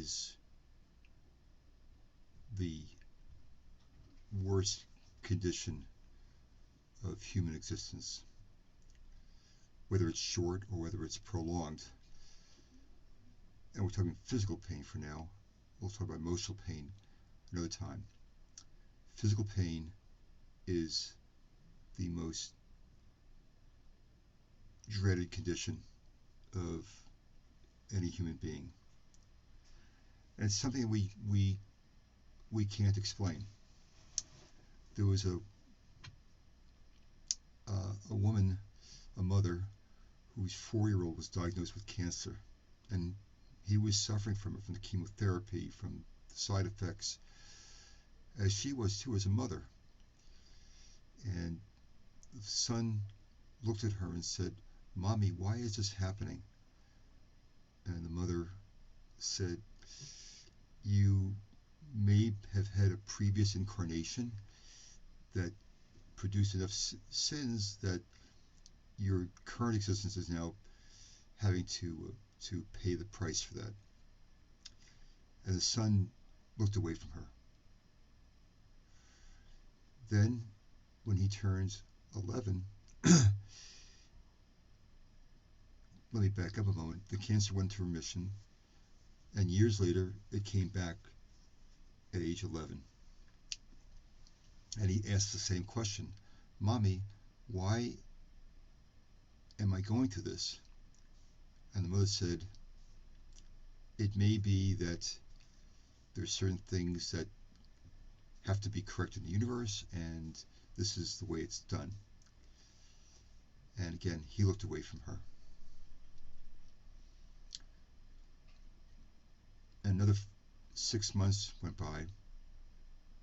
is the worst condition of human existence, whether it's short or whether it's prolonged. And we're talking physical pain for now. We'll talk about emotional pain another time. Physical pain is the most dreaded condition of any human being. And it's something we can't explain. There was a woman, a mother, whose 4-year-old was diagnosed with cancer, and he was suffering from it, from the chemotherapy, from the side effects, as she was too as a mother. And the son looked at her and said, "Mommy, why is this happening?" And the mother said, "You may have had a previous incarnation that produced enough sins that your current existence is now having to pay the price for that." And the son looked away from her. Then, when he turns 11, let me back up a moment. The cancer went into remission, and years later, it came back at age 11. And he asked the same question, "Mommy, why am I going through this?" And the mother said, "It may be that there's certain things that have to be corrected in the universe, and this is the way it's done." And again, he looked away from her. Another 6 months went by,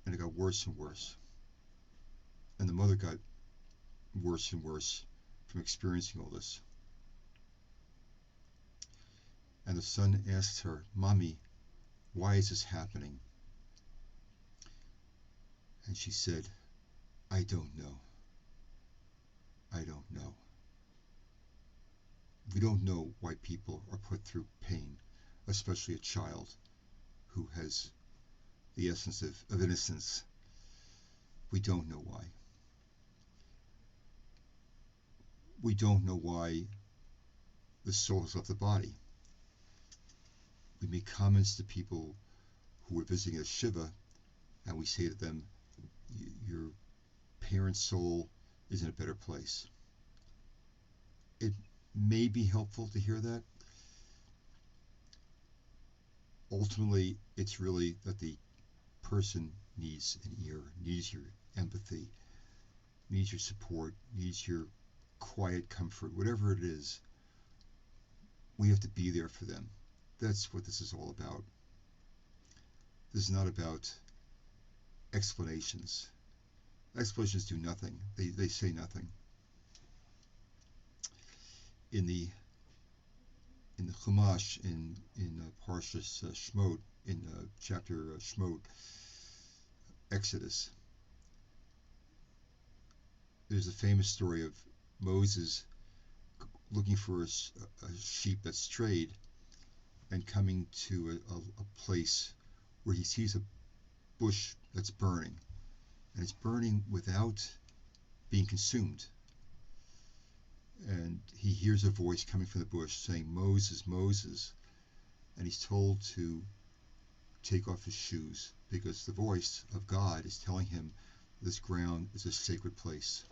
and it got worse and worse. And the mother got worse and worse from experiencing all this. And the son asked her, "Mommy, why is this happening?" And she said, "I don't know. I don't know." We don't know why people are put through pain, especially a child who has the essence of innocence. We don't know why. We don't know why the soul has left the body. We make comments to people who are visiting a Shiva, and we say to them, "Your parent's soul is in a better place." It may be helpful to hear that. Ultimately, it's really that the person needs an ear, needs your empathy, needs your support, needs your quiet comfort, whatever it is. We have to be there for them. That's what this is all about. This is not about explanations. Explanations do nothing. They say nothing. In the Chumash, in Parshas Shemot, in chapter Shemot, Exodus, there's a famous story of Moses looking for a sheep that strayed, and coming to a place where he sees a bush that's burning, and it's burning without being consumed. And he hears a voice coming from the bush saying, "Moses, Moses," and he's told to take off his shoes, because the voice of God is telling him this ground is a sacred place.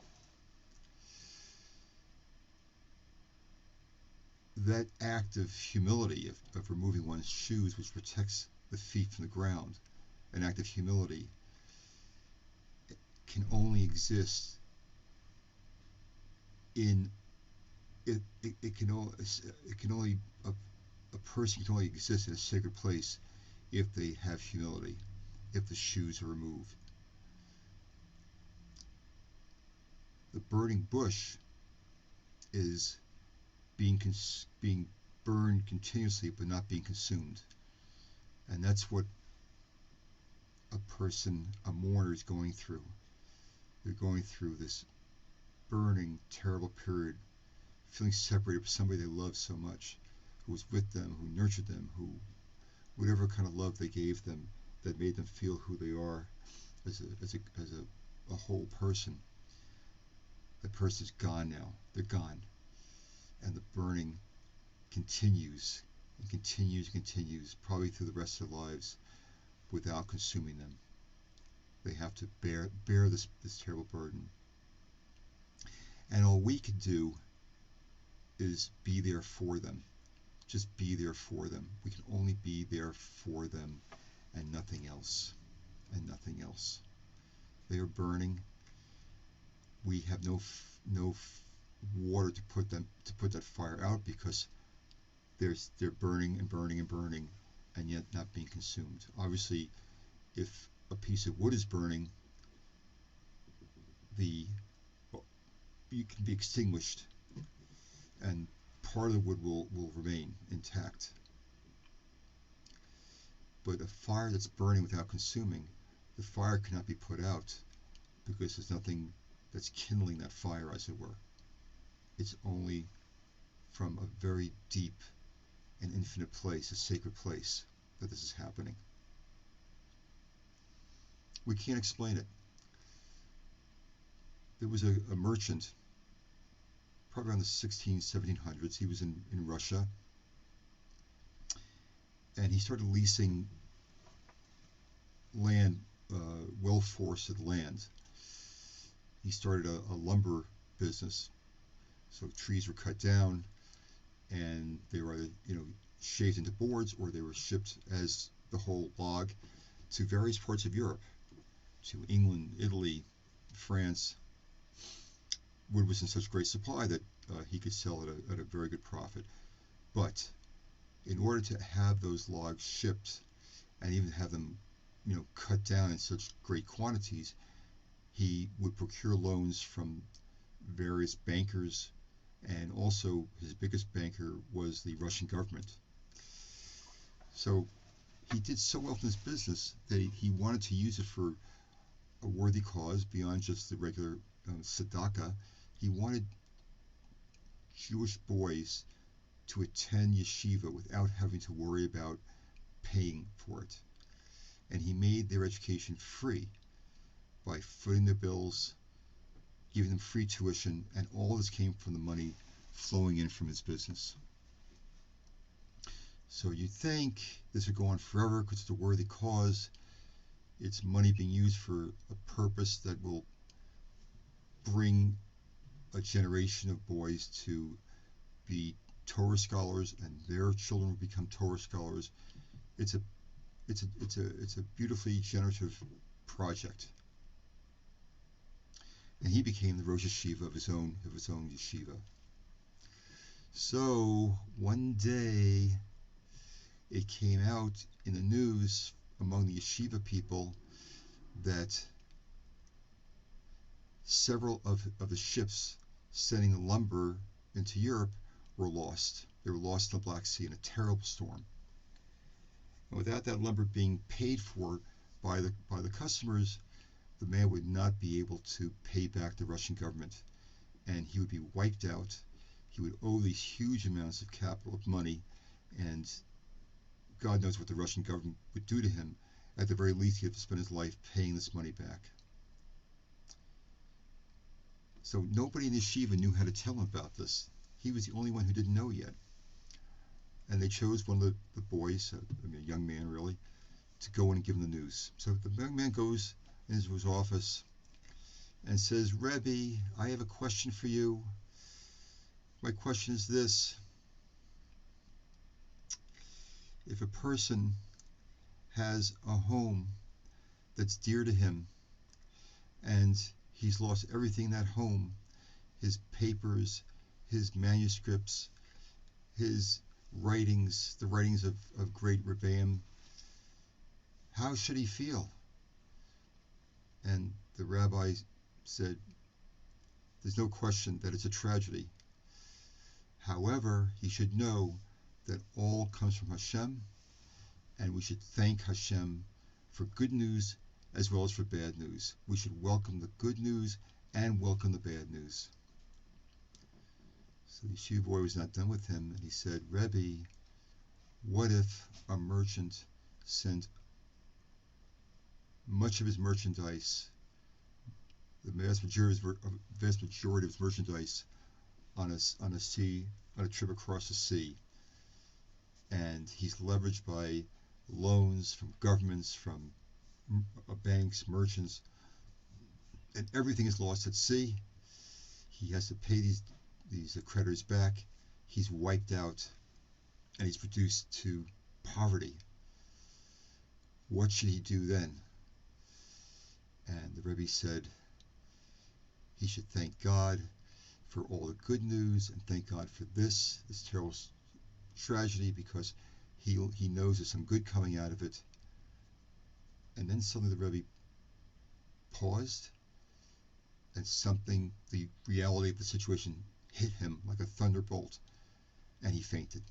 That act of humility, of removing one's shoes, which protects the feet from the ground, an act of humility, can only exist in it can only a person can only exist in a sacred place if they have humility, if the shoes are removed. The burning bush is being burned continuously but not being consumed, and that's what a person, a mourner, is going through. They're going through this burning, terrible period, feeling separated from somebody they love so much, who was with them, who nurtured them, who whatever kind of love they gave them that made them feel who they are as a whole person. That person's gone now. They're gone. And the burning continues and continues and continues, probably through the rest of their lives, without consuming them. They have to bear this terrible burden. And all we can do is be there for them. Just be there for them. We can only be there for them and nothing else. And nothing else. They are burning. We have no water to put that fire out, because they're burning and burning and burning, and yet not being consumed. Obviously, if a piece of wood is burning, you can be extinguished, and part of the wood will remain intact. But a fire that's burning without consuming, the fire cannot be put out, because there's nothing that's kindling that fire, as it were. It's only from a very deep and infinite place, a sacred place, that this is happening. We can't explain it. There was a merchant, probably around the 1700s. He was in Russia, and he started leasing land, well-forested land. He started a lumber business. So trees were cut down, and they were either, shaved into boards, or they were shipped as the whole log to various parts of Europe, to England, Italy, France. Wood was in such great supply that he could sell it at a very good profit. But in order to have those logs shipped and even have them, cut down in such great quantities, he would procure loans from various bankers, and also his biggest banker was the Russian government. So he did so well in his business that he wanted to use it for a worthy cause beyond just the regular tzedakah. He wanted Jewish boys to attend yeshiva without having to worry about paying for it. And he made their education free by footing their bills, giving them free tuition, and all this came from the money flowing in from his business. So you'd think this would go on forever because it's a worthy cause. It's money being used for a purpose that will bring a generation of boys to be Torah scholars, and their children will become Torah scholars. It's a beautifully generative project. And he became the Rosh Yeshiva of his own yeshiva. So one day it came out in the news among the yeshiva people that several of the ships sending lumber into Europe were lost. They were lost in the Black Sea in a terrible storm. And without that lumber being paid for by the customers, the man would not be able to pay back the Russian government, and he would be wiped out. He would owe these huge amounts of capital, of money, and God knows what the Russian government would do to him. At the very least, he'd have to spend his life paying this money back. So nobody in the yeshiva knew how to tell him about this. He was the only one who didn't know yet. And they chose one of the boys, a young man really, to go in and give him the news. So the young man goes into his office and says, "Rebbe, I have a question for you. My question is this. If a person has a home that's dear to him, and he's lost everything in that home, his papers, his manuscripts, his writings, the writings of great Rebbeim, how should he feel?" And the rabbi said, "There's no question that it's a tragedy. However, he should know that all comes from Hashem, and we should thank Hashem for good news as well as for bad news. We should welcome the good news and welcome the bad news." So the yeshiva boy was not done with him, and he said, "Rebbe, what if a merchant sent much of his merchandise, the vast majority of his merchandise, on a trip across the sea, and he's leveraged by loans from governments, from banks, merchants, and everything is lost at sea. He has to pay these creditors back. He's wiped out, and he's reduced to poverty. What should he do then? And the Rebbe said he should thank God for all the good news and thank God for this terrible tragedy, because he knows there's some good coming out of it. And then suddenly the Rebbe paused, and the reality of the situation hit him like a thunderbolt, and he fainted.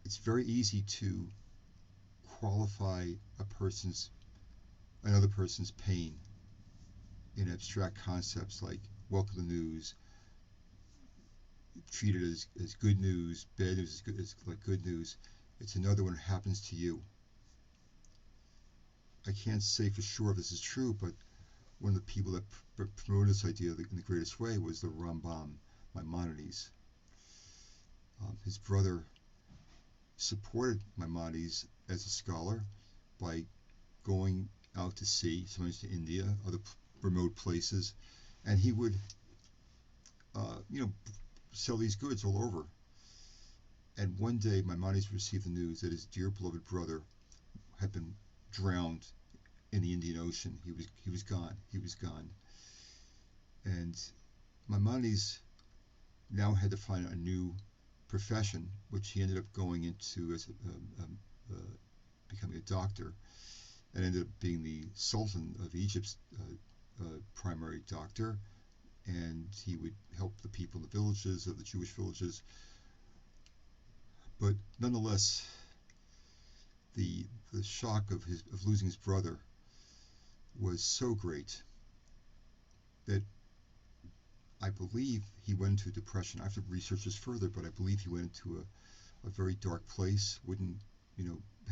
It's very easy to qualify another person's pain in abstract concepts like welcome the news, treat it as good news, bad news is like good news. It's another when it happens to you. I can't say for sure if this is true, but one of the people that promoted this idea in the greatest way was the Rambam, Maimonides. His brother supported Maimonides as a scholar by going out to sea, sometimes to India, other remote places, and he would, sell these goods all over. And one day, Maimonides received the news that his dear beloved brother had been drowned in the Indian Ocean. He was gone. He was gone. And Maimonides now had to find a new profession, which he ended up going into as becoming a doctor, and ended up being the Sultan of Egypt's primary doctor. And he would help the people in the villages, of the Jewish villages. But nonetheless, the shock of losing his brother was so great that I believe he went into a depression. I have to research this further, but I believe he went into a very dark place, wouldn't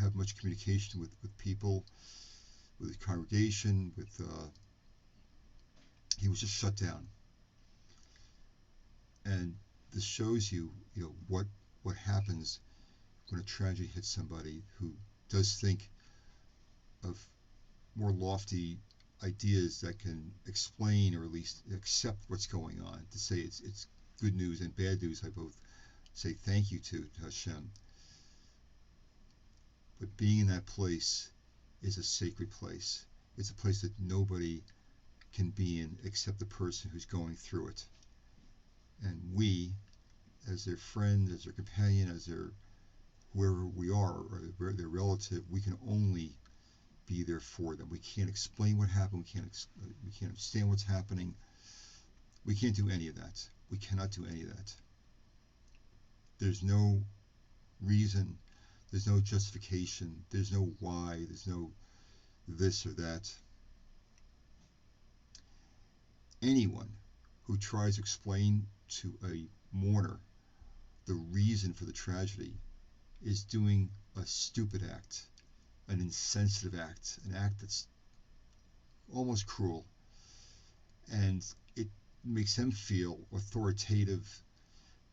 have much communication with people, with his congregation, he was just shut down. And this shows you, what happens when a tragedy hits somebody who does think of more lofty ideas that can explain or at least accept what's going on. To say it's good news and bad news, I both say thank you to Hashem. But being in that place is a sacred place. It's a place that nobody can be in except the person who's going through it. And we, as their friend, as their companion, as their whoever we are, or their relative, we can only be there for them. We can't explain what happened. We can't understand what's happening. We can't do any of that. We cannot do any of that. There's no reason. There's no justification. There's no why. There's no this or that. Anyone who tries to explain to a mourner the reason for the tragedy is doing a stupid act, an insensitive act, an act that's almost cruel, and it makes them feel authoritative,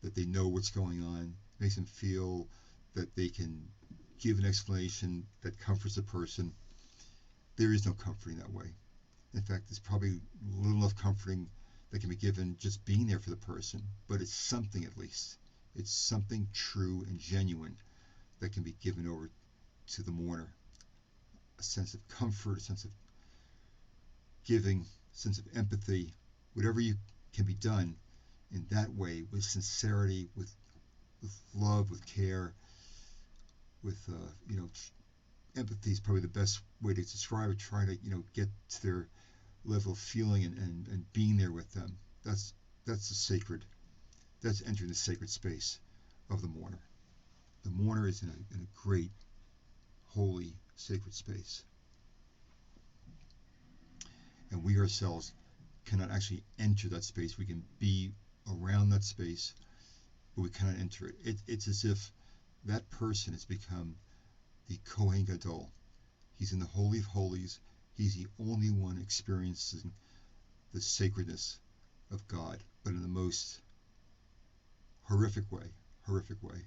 that they know what's going on, makes them feel that they can give an explanation that comforts the person. There is no comforting that way. In fact, there's probably little enough comforting that can be given just being there for the person, but it's something at least. It's something true and genuine that can be given over to the mourner. A sense of comfort, a sense of giving, a sense of empathy, whatever can be done in that way, with sincerity, with love, with care, with empathy is probably the best way to describe it. Trying to get to their level of feeling and being there with them. That's the sacred. That's entering the sacred space of the mourner. The mourner is in a great, holy, sacred space. And we ourselves cannot actually enter that space. We can be around that space, but we cannot enter it. It's as if that person has become the Kohen Gadol. He's in the Holy of Holies. He's the only one experiencing the sacredness of God, but in the most horrific way. Horrific way.